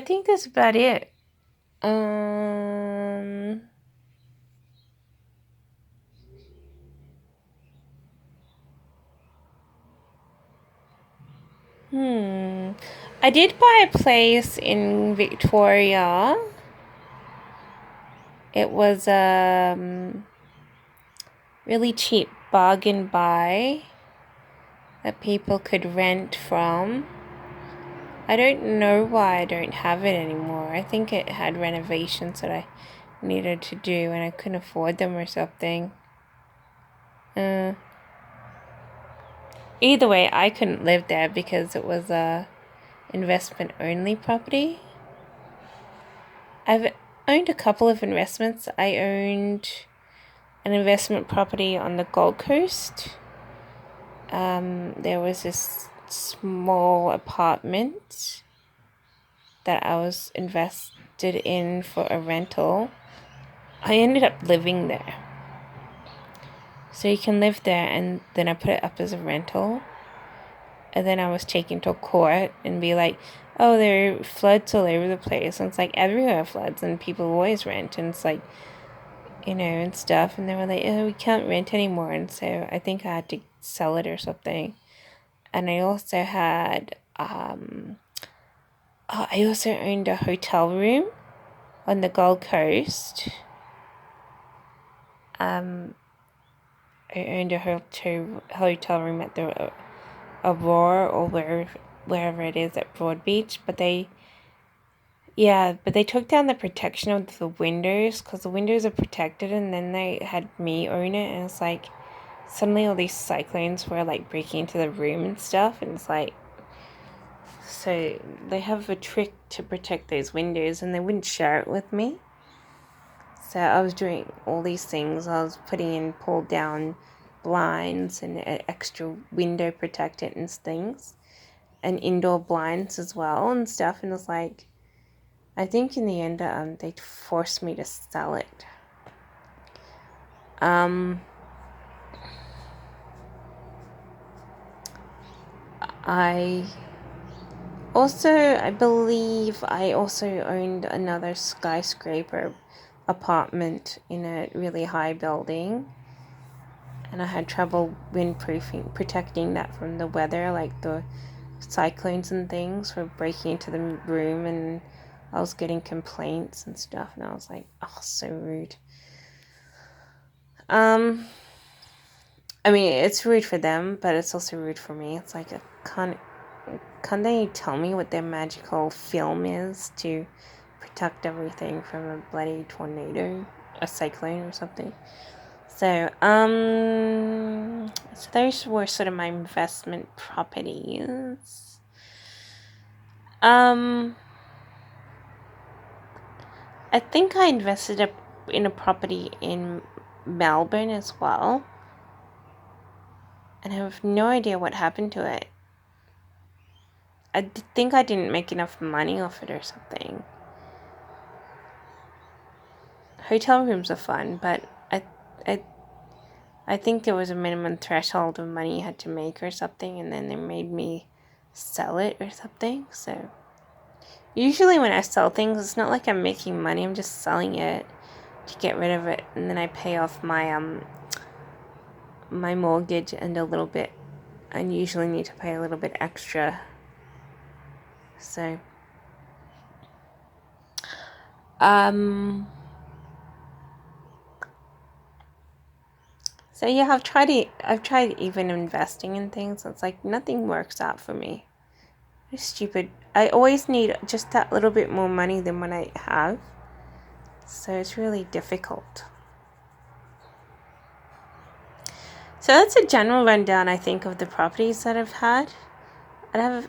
I think that's about it. Um, hmm. I did buy a place in Victoria. It was really cheap bargain buy that people could rent from. I don't know why I don't have it anymore. I think it had renovations that I needed to do and I couldn't afford them or something. Uh, Either way, I couldn't live there because it was a investment only property. I've owned a couple of investments. I owned an investment property on the Gold Coast. There was this small apartment that I was invested in for a rental. I ended up living there. So you can live there, and then I put it up as a rental. And then I was taken to court and be like, oh, there are floods all over the place. And it's like everywhere floods and people always rent. And it's like, and stuff. And they were like, oh, we can't rent anymore. And so I think I had to sell it or something. And I also had, I also owned a hotel room on the Gold Coast. I owned a hotel room at the Aurora or wherever it is at Broadbeach, but they took down the protection of the windows because the windows are protected, and then they had me own it, and it's like suddenly all these cyclones were like breaking into the room and stuff, and it's like, so they have a trick to protect those windows and they wouldn't share it with me. So I was doing all these things. I was putting in pull down blinds and extra window protectants things and indoor blinds as well and stuff. And it's like, I think in the end, they forced me to sell it. I believe I also owned another skyscraper apartment in a really high building, and I had trouble windproofing, protecting that from the weather, like the cyclones and things were breaking into the room, and I was getting complaints and stuff, and I was like, oh, so rude. I mean, it's rude for them, but it's also rude for me. It's like, can't they tell me what their magical film is to protect everything from a bloody tornado, a cyclone or something? So those were sort of my investment properties. I think I invested in a property in Melbourne as well, and I have no idea what happened to it. I think I didn't make enough money off it or something. Hotel rooms are fun, but I think there was a minimum threshold of money you had to make or something, and then they made me sell it or something. So usually when I sell things, it's not like I'm making money. I'm just selling it to get rid of it, and then I pay off my my mortgage and a little bit. I usually need to pay a little bit extra. So So yeah, I've tried even investing in things. It's like nothing works out for me. It's stupid. I always need just that little bit more money than what I have. So it's really difficult. So that's a general rundown, I think, of the properties that I've had. I have